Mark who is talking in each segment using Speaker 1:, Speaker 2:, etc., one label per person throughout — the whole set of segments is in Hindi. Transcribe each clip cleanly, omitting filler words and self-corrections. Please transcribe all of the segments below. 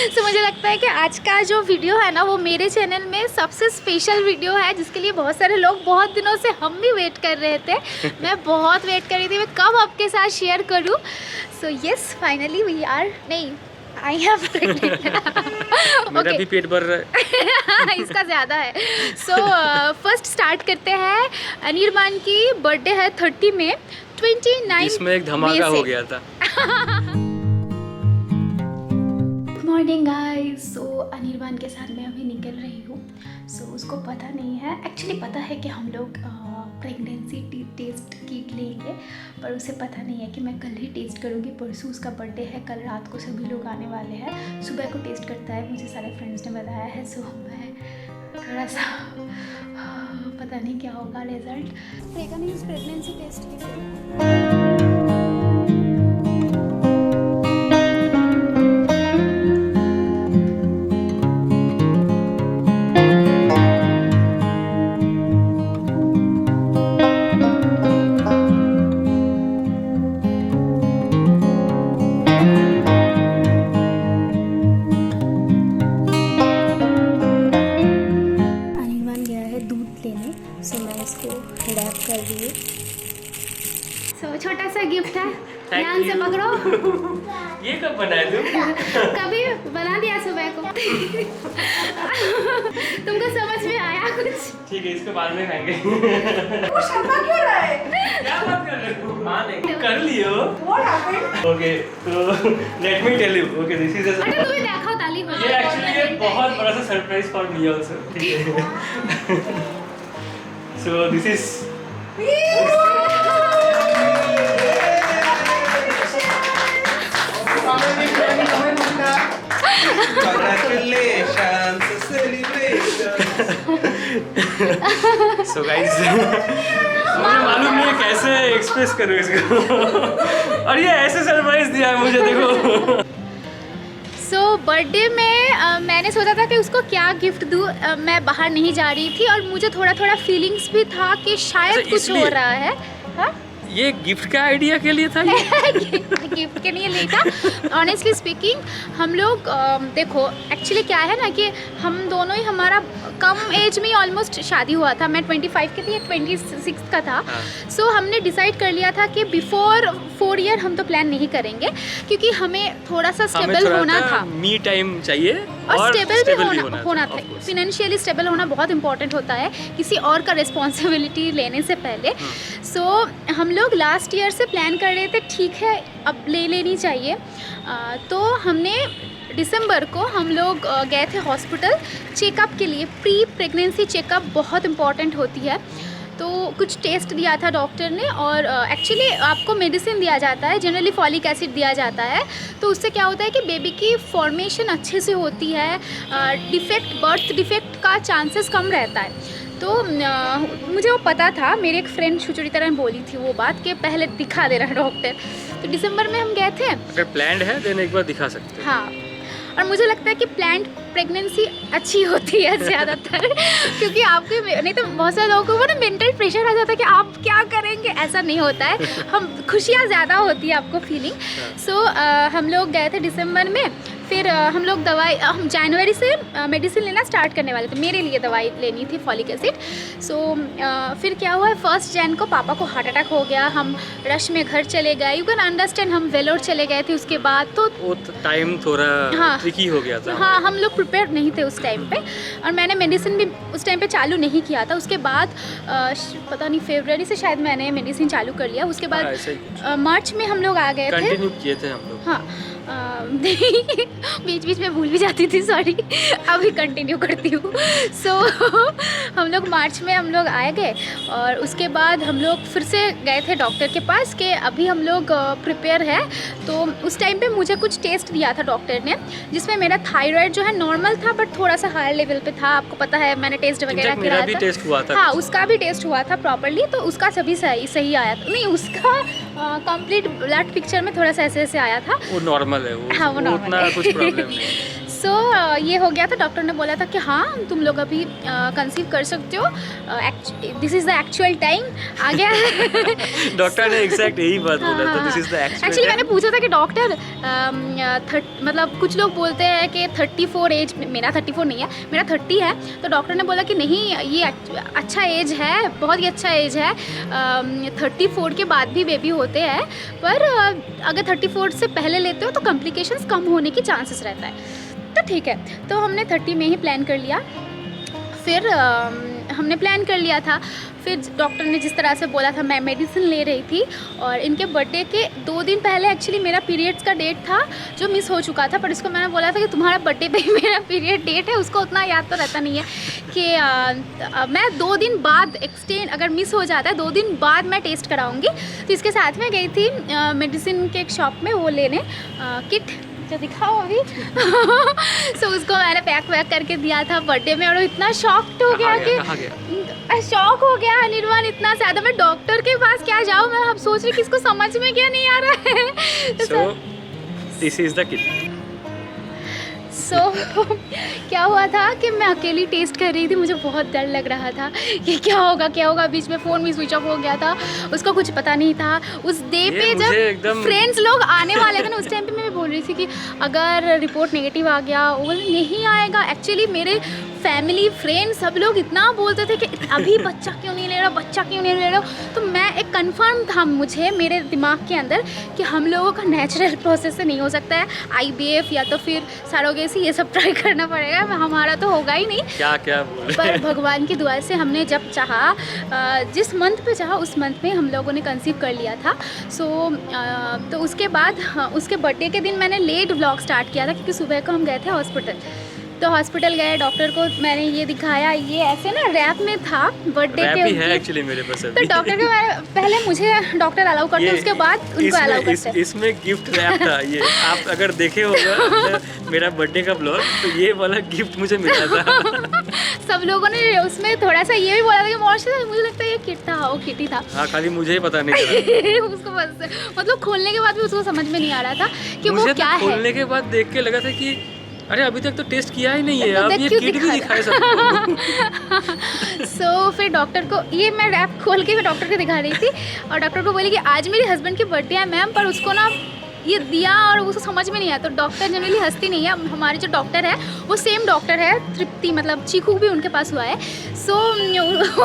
Speaker 1: सो मुझे लगता है कि आज का जो वीडियो है ना वो मेरे चैनल में सबसे स्पेशल वीडियो है, जिसके लिए बहुत सारे लोग बहुत दिनों से हम भी वेट कर रहे थे। मैं बहुत वेट कर रही थी मैं कब आपके साथ शेयर करूं। So yes, finally we are, नहीं आई एम प्रेग्नेंट।
Speaker 2: मेरा भी पेट भर रहा है।
Speaker 1: इसका ज़्यादा है। सो फर्स्ट स्टार्ट करते हैं। अनिर्बान की बर्थडे है 30 में, 29
Speaker 2: इसमें एक धमाका हो गया था।
Speaker 1: Morning guys. सो अनिर्बान के साथ मैं अभी निकल रही हूँ। सो उसको पता नहीं है, एक्चुअली पता है कि हम लोग प्रेगनेंसी टेस्ट किट लेंगे, पर उसे पता नहीं है कि मैं कल ही टेस्ट करूँगी। परसों उसका बर्थडे है, कल रात को सभी लोग आने वाले हैं। सुबह को टेस्ट करता है, मुझे सारे फ्रेंड्स ने बताया है। सो मैं थोड़ा सा पता नहीं क्या होगा रिजल्ट। Pregnancy test kit. छोटा सा गिफ्ट है, ध्यान से पकड़ो।
Speaker 2: ये कब बनाया तुम?
Speaker 1: कभी बना दिया सुबह को। तुमको समझ में आया कुछ?
Speaker 2: ठीक है, इसको बाद में खाएंगे।
Speaker 3: वो शर्मा क्यों रहा है?
Speaker 2: क्या बात कर रहे हो? हाँ नहीं कर लियो।
Speaker 3: What happened?
Speaker 2: ओके, तो let me tell you. Okay, this is
Speaker 1: अरे तुम्हें देखो ताली बजाओ।
Speaker 2: ये एक्चुअली ये बहुत बड़ा सा सरप्राइज फॉर मी आल्सो। ठीक है। So this is
Speaker 3: Congratulations, celebration.
Speaker 2: So guys, मुझे मालूम नहीं है कैसे एक्सप्रेस करूँ इसको। और ये ऐसे सरप्राइज दिया है मुझे, देखो।
Speaker 1: सो बर्थडे में मैंने सोचा था कि उसको क्या गिफ्ट दूँ। मैं बाहर नहीं जा रही थी और मुझे थोड़ा थोड़ा फीलिंग्स भी था कि शायद
Speaker 2: अच्छा,
Speaker 1: कुछ हो रहा है। हाँ?
Speaker 2: ये गिफ्ट का आइडिया के लिए था ये?
Speaker 1: गिफ्ट के लिए नहीं था। ऑनेस्टली स्पीकिंग हम लोग देखो एक्चुअली क्या है ना कि हम दोनों ही, हमारा कम एज में ही ऑलमोस्ट शादी हुआ था। मैं 25 की थी, 26 का था। सो हमने डिसाइड कर लिया था कि बिफोर 4 ईयर हम तो प्लान नहीं करेंगे, क्योंकि हमें थोड़ा सा स्टेबल होना था।
Speaker 2: मी टाइम चाहिए
Speaker 1: और स्टेबल भी होना था।
Speaker 2: of course.
Speaker 1: फिनेंशियली स्टेबल होना बहुत इंपॉर्टेंट होता है किसी और का रिस्पॉन्सिबिलिटी लेने से पहले। सो हम लोग लास्ट ईयर से प्लान कर रहे थे, ठीक है अब ले लेनी चाहिए। तो हमने दिसंबर को हम लोग गए थे हॉस्पिटल चेकअप के लिए। प्री प्रेगनेंसी चेकअप बहुत इम्पॉर्टेंट होती है। तो कुछ टेस्ट दिया था डॉक्टर ने, और एक्चुअली आपको मेडिसिन दिया जाता है, जनरली फॉलिक एसिड दिया जाता है। तो उससे क्या होता है कि बेबी की फॉर्मेशन अच्छे से होती है, बर्थ डिफेक्ट का चांसेस कम रहता है। तो मुझे वो पता था, मेरी एक फ्रेंड सुचरी तरह बोली थी वो बात कि पहले दिखा दे रहा डॉक्टर। तो दिसंबर में हम गए थे।
Speaker 2: अगर प्लान्ड है देन एक बार दिखा सकते हैं।
Speaker 1: हाँ, और मुझे लगता है कि प्लान्ड प्रेगनेंसी अच्छी होती है ज़्यादातर। क्योंकि आपके नहीं तो बहुत सारे लोगों को ना मेंटल प्रेशर आ जाता है कि आप क्या करेंगे, ऐसा नहीं होता है। हम खुशियाँ ज़्यादा होती है आपको फीलिंग। सो हम लोग गए थे दिसंबर में। फिर हम लोग हम जनवरी से मेडिसिन लेना स्टार्ट करने वाले थे। मेरे लिए दवाई लेनी थी फॉलिक एसिड। सो फिर क्या हुआ, 1 जनवरी को पापा को हार्ट अटैक हो गया। हम रश में घर चले गए। यू कैन अंडरस्टैंड, हम वेलोर चले गए थे उसके बाद। तो
Speaker 2: वो टाइम थोड़ा ट्रिकी हो गया था।
Speaker 1: हाँ, हम लोग प्रिपेयर नहीं थे उस टाइम पे, और मैंने मेडिसिन भी उस टाइम पे चालू नहीं किया था। उसके बाद पता नहीं फरवरी से शायद मैंने मेडिसिन चालू कर लिया। उसके बाद मार्च में हम लोग आ गए थे।
Speaker 2: कंटिन्यू किए थे हम लोग।
Speaker 1: हाँ, बीच बीच में भूल भी जाती थी, सॉरी। अभी कंटिन्यू करती हूँ। सो हम लोग मार्च में हम लोग आए गए, और उसके बाद हम लोग फिर से गए थे डॉक्टर के पास कि अभी हम लोग प्रिपेयर है। तो उस टाइम पे मुझे कुछ टेस्ट दिया था डॉक्टर ने, जिसमें मेरा थायराइड जो है नॉर्मल था, बट थोड़ा सा हाई लेवल पे था। आपको पता है मैंने टेस्ट वगैरह किया था।
Speaker 2: टेस्ट हुआ था।
Speaker 1: हाँ, उसका भी टेस्ट हुआ था प्रॉपर्ली। तो उसका सभी सही आया था। नहीं, उसका कंप्लीट ब्लड पिक्चर में थोड़ा सा ऐसे आया था।
Speaker 2: वो नॉर्मल है, वो
Speaker 1: हाँ, वो नॉर्मल
Speaker 2: उतना
Speaker 1: है।
Speaker 2: कुछ प्रॉब्लम नहीं है।
Speaker 1: सो ये हो गया था। डॉक्टर ने बोला था कि हाँ तुम लोग अभी कंसीव कर सकते हो, this is the actual time आ गया है।
Speaker 2: डॉक्टर ने एग्जैक्ट यही बात बोला था, दिस इज द
Speaker 1: एक्चुअली मैंने पूछा था कि डॉक्टर मतलब कुछ लोग बोलते हैं कि 34 एज, मेरा 34 नहीं है, मेरा 30 है। तो डॉक्टर ने बोला कि नहीं ये अच्छा एज है, बहुत ही अच्छा एज है, 34 के बाद भी बेबी होते हैं, पर अगर 34 से पहले लेते हो तो कॉम्प्लिकेशंस कम होने की चांसेस रहता है। तो ठीक है, तो हमने 30 में ही प्लान कर लिया। फिर हमने प्लान कर लिया था। फिर डॉक्टर ने जिस तरह से बोला था, मैं मेडिसिन ले रही थी और इनके बर्थडे के 2 दिन पहले एक्चुअली मेरा पीरियड्स का डेट था जो मिस हो चुका था। पर इसको मैंने बोला था कि तुम्हारा बर्थडे पे ही मेरा पीरियड डेट है, उसको उतना याद तो रहता नहीं है कि मैं 2 दिन बाद एक्सटेंड, अगर मिस हो जाता है 2 दिन बाद मैं टेस्ट कराऊंगी। तो इसके साथ में गई थी मेडिसिन के एक शॉप में वो लेने किट जो दिखाओ अभी। सो उसको मैंने पैक वैक करके दिया था बर्थडे में, और वो इतना शॉक्ड हो गया कि शॉक हो गया अनिर्बान इतना ज़्यादा। मैं डॉक्टर के पास क्या जाऊँ, मैं अब सोच रही कि इसको समझ में क्या नहीं आ रहा है।
Speaker 2: So this is the kit.
Speaker 1: So क्या हुआ था कि मैं अकेली टेस्ट कर रही थी, मुझे बहुत डर लग रहा था कि क्या होगा। बीच में फ़ोन भी स्विच ऑफ हो गया था, उसको कुछ पता नहीं था। उस डे पे जब फ्रेंड्स लोग आने वाले थे ना, उस टाइम पे मैं बोल रही थी कि अगर रिपोर्ट नेगेटिव आ गया, वो नहीं आएगा। एक्चुअली मेरे फैमिली फ्रेंड्स सब लोग इतना बोलते थे कि अभी बच्चा क्यों नहीं ले रहा। तो मैं एक कंफर्म था मुझे मेरे दिमाग के अंदर कि हम लोगों का नेचुरल प्रोसेस से नहीं हो सकता है, IVF या तो फिर सरोगेसी, ये सब ट्राई करना पड़ेगा, हमारा तो होगा ही नहीं।
Speaker 2: क्या बोल
Speaker 1: पर भगवान की दुआ से हमने जब चाहा, जिस मंथ पे चाहा उस मंथ में हम लोगों ने कंसीव कर लिया था। तो उसके बाद उसके बर्थडे के दिन मैंने लेट व्लॉग स्टार्ट किया था, क्योंकि सुबह को हम गए थे हॉस्पिटल। तो हॉस्पिटल गए, डॉक्टर को मैंने ये दिखाया, ये ऐसे ना रैप में था बर्थडे के।
Speaker 2: रैप ही है एक्चुअली मेरे पास अभी।
Speaker 1: तो डॉक्टर के पहले मुझे डॉक्टर अलाउ करते, उसके बाद उनको अलाउ करते।
Speaker 2: इसमें गिफ्ट रैप था ये, आप अगर देखे होगा मेरा बर्थडे का ब्लॉग, तो ये वाला गिफ्ट मुझे मिला था।
Speaker 1: सब लोगों ने उसमें थोड़ा सा ये भी बोला था कि मॉइस्चराइजर, मुझे लगता है ये किट था, वो किट ही था।
Speaker 2: हाँ, खाली मुझे ही पता नहीं था।
Speaker 1: उसको बस मतलब खोलने के बाद भी उसको समझ में नहीं आ रहा था कि वो क्या है।
Speaker 2: खोलने के बाद देख के लगा था कि अरे अभी तक तो टेस्ट किया ही नहीं है, अब ये किट भी दिखाए सबको।
Speaker 1: सो फिर डॉक्टर को ये मैं रैप खोल के डॉक्टर को दिखा रही थी, और डॉक्टर को बोली कि आज मेरे हस्बैंड की बर्थडे है मैम, पर उसको ना ये दिया और उसको समझ में नहीं आया। तो डॉक्टर जनरली हंसती नहीं है, हमारे जो डॉक्टर है वो सेम डॉक्टर है, तृप्ति, मतलब चीकू भी उनके पास हुआ है। सो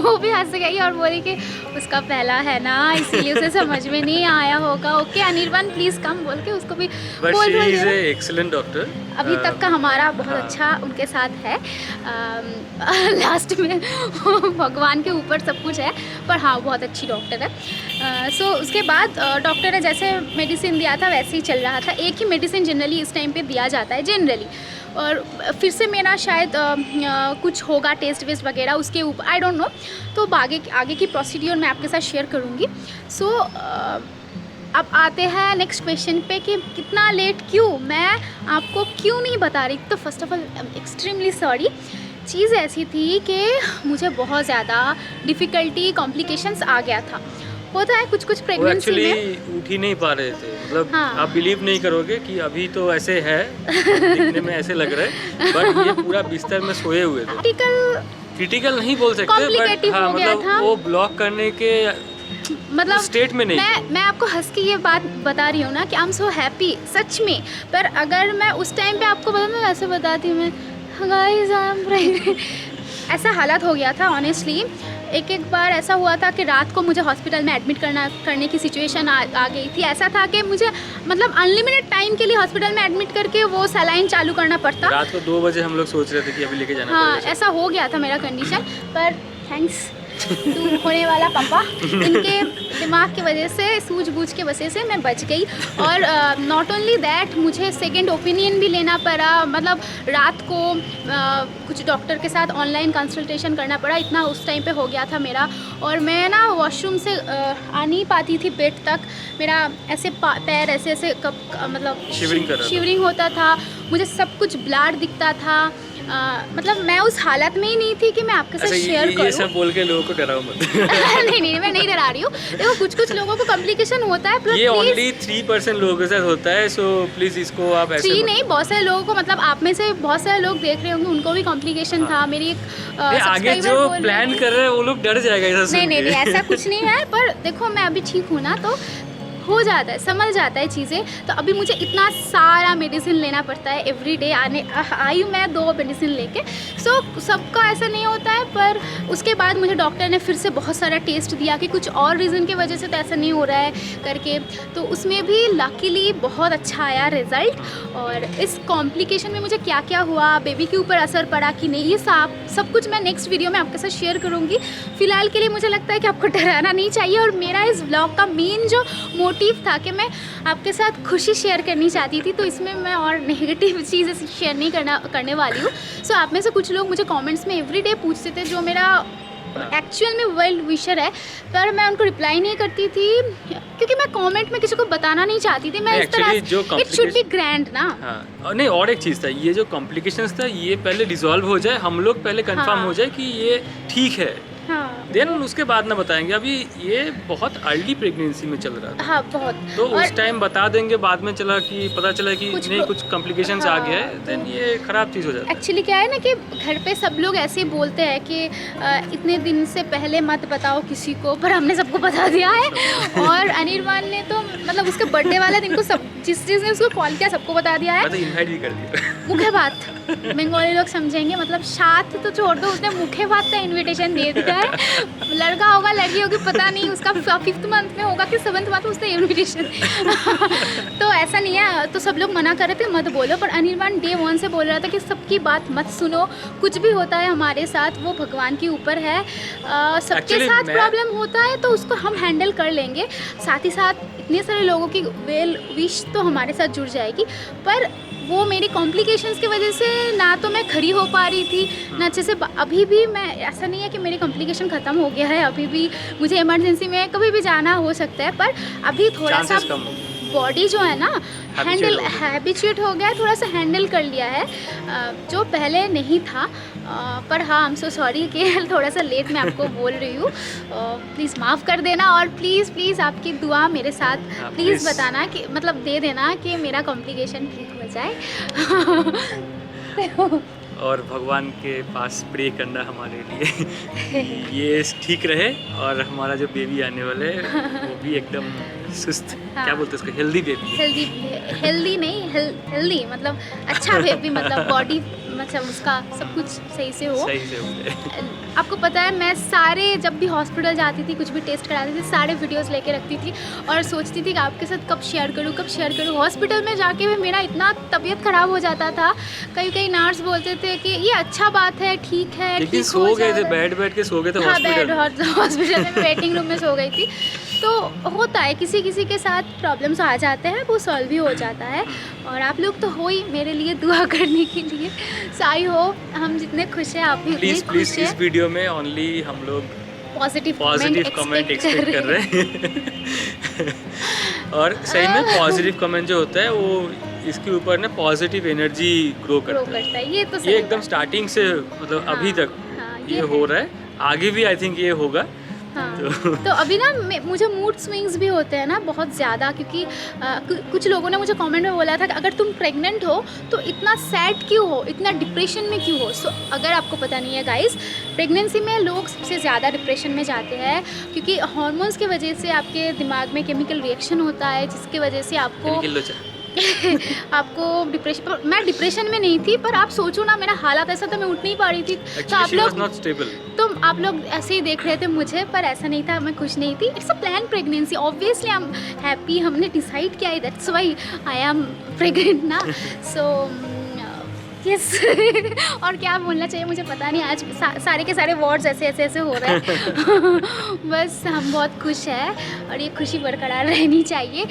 Speaker 1: वो भी हंस गई और बोली कि उसका पहला है ना, इसीलिए उसे समझ में नहीं आया होगा। ओके अनिर्बान प्लीज़ कम बोल के उसको भी बोल
Speaker 2: एक्सीलेंट डॉक्टर।
Speaker 1: अभी तक का हमारा बहुत अच्छा उनके साथ है। लास्ट में भगवान के ऊपर सब कुछ है, पर हाँ बहुत अच्छी डॉक्टर है। सो उसके बाद डॉक्टर ने जैसे मेडिसिन दिया था वैसे ही चल रहा था। एक ही मेडिसिन जनरली इस टाइम पे दिया जाता है जनरली, और फिर से मेरा शायद कुछ होगा टेस्ट वेस्ट वगैरह उसके ऊपर, आई डोंट नो। तो आगे की प्रोसीड्योर मैं आपके साथ शेयर करूँगी। सो अब आते हैं नेक्स्ट क्वेश्चन पे कि कितना लेट क्यों, मैं आपको क्यों नहीं बता रही। तो first of all extremely sorry, चीज़ ऐसी थी कि मुझे बहुत ज़्यादा डिफ़िकल्टी कॉम्प्लिकेशंस आ गया था। होता है कुछ प्रेगनेंसी में
Speaker 2: उठ ही नहीं पा रहे थे, मतलब
Speaker 1: हाँ।
Speaker 2: आप बिलीव नहीं करोगे कि अभी तो ऐसे है, दिखने में ऐसे लग रहा है, बट ये पूरा बिस्तर में सोए हुए थे। क्रिटिकल नहीं बोल सकते, बट हाँ मतलब वो ब्लॉक करने के मतलब स्टेट में नहीं।
Speaker 1: मैं आपको हंस के ये बात बता रही हूँ ना कि आई एम सो हैप्पी सच में, पर अगर मैं उस टाइम पे आपको बता, मैं ऐसे बताती हूँ, मैं गाइस आई एम प्रेग्नेंट, ऐसा हालत हो गया था ऑनेस्टली। एक बार ऐसा हुआ था कि रात को मुझे हॉस्पिटल में एडमिट करने की सिचुएशन आ गई थी। ऐसा था कि मुझे मतलब अनलिमिटेड टाइम के लिए हॉस्पिटल में एडमिट करके वो सलाइन चालू करना पड़ता।
Speaker 2: रात को 2 बजे हम लोग सोच रहे थे कि अभी लेके जाना
Speaker 1: हाँ, ऐसा हो गया था मेरा कंडीशन। पर थैंक्स टू होने वाला पापा, इनके दिमाग की वजह से, सूझबूझ के वजह से मैं बच गई। और नॉट ओनली दैट, मुझे सेकंड ओपिनियन भी लेना पड़ा, मतलब रात को कुछ डॉक्टर के साथ ऑनलाइन कंसल्टेशन करना पड़ा, इतना उस टाइम पे हो गया था मेरा। और मैं ना वॉशरूम से आ नहीं पाती थी बेड तक, मेरा ऐसे पैर ऐसे मतलब शिवरिंग होता था, मुझे सब कुछ ब्लड दिखता था। मतलब मैं उस हालत में ही नहीं थी कि मैं आपके साथ शेयर करूं।
Speaker 2: ये सब बोल के लोगों को डराओ मत।
Speaker 1: नहीं मैं नहीं डरा रही हूँ। देखो कुछ लोगों को कॉम्प्लिकेशन होता है,
Speaker 2: ये ओनली 3% लोगों के साथ होता है, सो प्लीज इसको आप ऐसे
Speaker 1: 3 नहीं, बहुत सारे लोगों को, मतलब आप में से बहुत सारे लोग देख रहे होंगे उनको भी कॉम्प्लिकेशन था। मेरी एक
Speaker 2: आगे जो प्लान कर रहे हैं वो लोग डर जाएगा ऐसा सुन के।
Speaker 1: नहीं ऐसा कुछ नहीं है, पर देखो मैं अभी ठीक हूँ ना, तो हो जाता है, संभल जाता है चीज़ें। तो अभी मुझे इतना सारा मेडिसिन लेना पड़ता है एवरी डे। आई हूँ मैं 2 मेडिसिन लेके, सो सबका ऐसा नहीं होता है। पर उसके बाद मुझे डॉक्टर ने फिर से बहुत सारा टेस्ट दिया कि कुछ और रीज़न की वजह से तो ऐसा नहीं हो रहा है करके, तो उसमें भी लकीली बहुत अच्छा आया रिज़ल्ट। और इस कॉम्प्लिकेशन में मुझे क्या क्या हुआ, बेबी के ऊपर असर पड़ा कि नहीं, ये सब कुछ मैं नेक्स्ट वीडियो में आपके साथ शेयर करूँगी। फ़िलहाल के लिए मुझे लगता है कि आपको डराना नहीं चाहिए। और मेरा इस ब्लॉग का मेन जो मोटिव था कि मैं आपके साथ खुशी शेयर करनी चाहती थी, तो इसमें मैं और नेगेटिव चीज़ें शेयर नहीं करने वाली हूँ। सो आप में से कुछ लोग मुझे कमेंट्स में एवरीडे पूछते थे, जो मेरा एक्चुअल में वेल विशर है, पर मैं उनको रिप्लाई नहीं करती थी क्योंकि मैं कमेंट में किसी को बताना नहीं चाहती थी। मैं इस तरह इट शुड बी ग्रैंड ना।
Speaker 2: हाँ नहीं, और एक चीज़ था, ये जो कॉम्प्लिकेशंस था ये पहले डिसॉल्व हो जाए, हम लोग पहले कंफर्म हो जाए कि ये ठीक है, देन उसके बाद ना बताएंगे। अभी ये बहुत अर्ली प्रेगनेंसी में चल रहा था।
Speaker 1: हाँ बहुत।
Speaker 2: तो उस टाइम बता देंगे, बाद में पता चला कि नहीं कुछ कॉम्प्लिकेशंस आ गया है, देन ये खराब चीज़ हो जाती है।
Speaker 1: एक्चुअली क्या है ना कि घर पे सब लोग ऐसे ही बोलते हैं कि इतने दिन से पहले मत बताओ किसी को, पर हमने सबको बता दिया है। और अनिर्बान ने तो मतलब उसके बर्थडे वाले दिन को सब जिस चीज़ ने उसको कॉल किया सबको बता दिया है।
Speaker 2: तो इनवाइट भी कर दिया।
Speaker 1: मुखे बात बंगाली लोग समझेंगे, मतलब साथ तो छोड़ दो, उसने मुखे बात का इनविटेशन दे दिया है। लड़का होगा लड़की होगी पता नहीं, उसका 5th मंथ में होगा कि 7th मंथ में उसने इनविटेशन। तो ऐसा नहीं है, तो सब लोग मना कर रहे थे मत बोलो, पर अनिर्बान डे 1 से बोल रहा था कि सबकी बात मत सुनो, कुछ भी होता है हमारे साथ वो भगवान के ऊपर है। सबके साथ प्रॉब्लम होता है तो उसको हम हैंडल कर लेंगे। साथ ही साथ इतने सारे लोगों की वेल विश तो हमारे साथ जुड़ जाएगी, पर वो मेरी कॉम्प्लिकेशंस की वजह से ना तो मैं खड़ी हो पा रही थी ना अच्छे से। अभी भी मैं, ऐसा नहीं है कि मेरी कॉम्प्लिकेशन ख़त्म हो गया है, अभी भी मुझे इमरजेंसी में कभी भी जाना हो सकता है, पर अभी थोड़ा सा बॉडी जो है ना हैबिचुएट हो गया है, थोड़ा सा हैंडल कर लिया है जो पहले नहीं था। पर हाँ, आई एम सो सॉरी कि थोड़ा सा लेट मैं आपको बोल रही हूँ, प्लीज़ माफ़ कर देना। और प्लीज़ आपकी दुआ मेरे साथ प्लीज़ बताना कि मतलब दे देना कि मेरा कॉम्प्लिकेशन ठीक हो जाए।
Speaker 2: और भगवान के पास प्रे करना हमारे लिए ये ठीक रहे, और हमारा जो बेबी आने वाला है वो भी एकदम सुस्त, हाँ। क्या बोलते हैं उसको, हेल्दी बेबी।
Speaker 1: हेल्दी नहीं, हेल्दी मतलब अच्छा बेबी, मतलब बॉडी मतलब उसका सब कुछ सही से हो। आपको पता है मैं सारे, जब भी हॉस्पिटल जाती थी कुछ भी टेस्ट कराती थी, सारे वीडियोस लेके रखती थी और सोचती थी कि आपके साथ कब शेयर करूँ। हॉस्पिटल में जाके भी मेरा इतना तबीयत ख़राब हो जाता था, कई नर्स बोलते थे कि ये अच्छा बात है, ठीक है,
Speaker 2: लेकिन सो गए थे, बैठ के सो गए थे। हाँ,
Speaker 1: हॉस्पिटल में वेटिंग रूम में सो गई थी। तो होता है, किसी के साथ प्रॉब्लम्स आ जाते हैं, वो सॉल्व भी हो जाता है। और आप लोग तो हो ही मेरे लिए दुआ करने के लिए। आई हो हम जितने खुश हैं आप भी उतने खुश हैं।
Speaker 2: इस वीडियो में ओनली हम लोग
Speaker 1: पॉजिटिव
Speaker 2: कमेंट एक्सपेक्ट कर रहे हैं। और सही में पॉजिटिव कमेंट जो होता है वो इसके ऊपर ना पॉजिटिव एनर्जी ग्रो करता है।
Speaker 1: ये तो
Speaker 2: ये एकदम स्टार्टिंग से मतलब अभी तक ये हो रहा है, आगे भी आई थिंक ये होगा।
Speaker 1: हाँ। तो अभी ना मुझे मूड स्विंग्स भी होते हैं ना बहुत ज़्यादा, क्योंकि कुछ लोगों ने मुझे कमेंट में बोला था कि अगर तुम प्रेग्नेंट हो तो इतना सैड क्यों हो, इतना डिप्रेशन में क्यों हो। सो अगर आपको पता नहीं है गाइस, प्रेगनेंसी में लोग सबसे ज़्यादा डिप्रेशन में जाते हैं, क्योंकि हार्मोन्स की वजह से आपके दिमाग में केमिकल रिएक्शन होता है, जिसकी वजह से आपको डिप्रेशन। मैं डिप्रेशन में नहीं थी, पर आप सोचो ना, मेरा हालात ऐसा था, मैं उठ नहीं पा रही थी। तो आप लोग ऐसे ही देख रहे थे मुझे, पर ऐसा नहीं था, मैं खुश नहीं थी। It's a plan pregnancy, obviously I am happy, हमने डिसाइड किया है, that's why I am pregnant ना। So yes. और क्या बोलना चाहिए मुझे पता नहीं, आज सारे के सारे वर्ड्स ऐसे हो रहे हैं। बस हम बहुत खुश हैं और ये खुशी बरकरार रहनी चाहिए।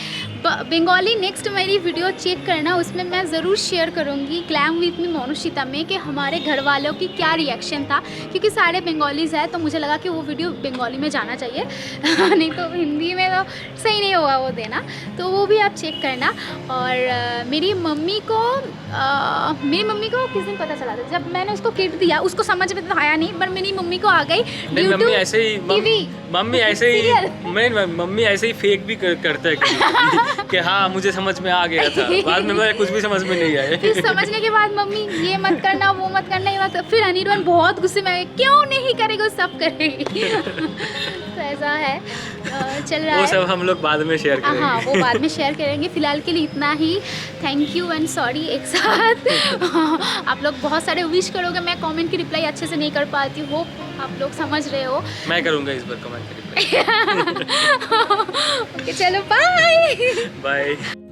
Speaker 1: बंगाली नेक्स्ट मेरी वीडियो चेक करना, उसमें मैं ज़रूर शेयर करूँगी ग्लैम विद मी मोनुशिता में कि हमारे घर वालों की क्या रिएक्शन था, क्योंकि सारे बंगालीज़ हैं तो मुझे लगा कि वो वीडियो बंगाली में जाना चाहिए नहीं तो हिंदी में तो सही नहीं होगा वो देना, तो वो भी आप चेक करना। और मेरी मम्मी को किस दिन पता चला था, जब मैंने उसको किट दिया, उसको समझ में तो आया नहीं, पर मेरी मम्मी को आ गई।
Speaker 2: मम्मी ऐसे ही मम्मी ऐसे ही फेक भी करते हैं कि हाँ मुझे समझ में आ गया था, बाद में मुझे कुछ भी समझ में नहीं आया।
Speaker 1: फिर समझने के बाद मम्मी ये मत करना वो मत करना, ये मत, फिर अनिर्बान बहुत गुस्से में, क्यों नहीं करेगा, सब करेगी तो ऐसा है चल रहा है।
Speaker 2: वो सब हम लोग बाद में शेयर करेंगे।
Speaker 1: हाँ वो बाद में शेयर करेंगे, फिलहाल के लिए इतना ही। थैंक यू एंड सॉरी एक साथ आप लोग बहुत सारे विश करोगे, मैं कमेंट की रिप्लाई अच्छे से नहीं कर पाती हूँ, आप लोग समझ रहे हो।
Speaker 2: मैं करूँगा इस बार कमेंट की रिप्लाई।
Speaker 1: ओके चलो बाय
Speaker 2: बाय।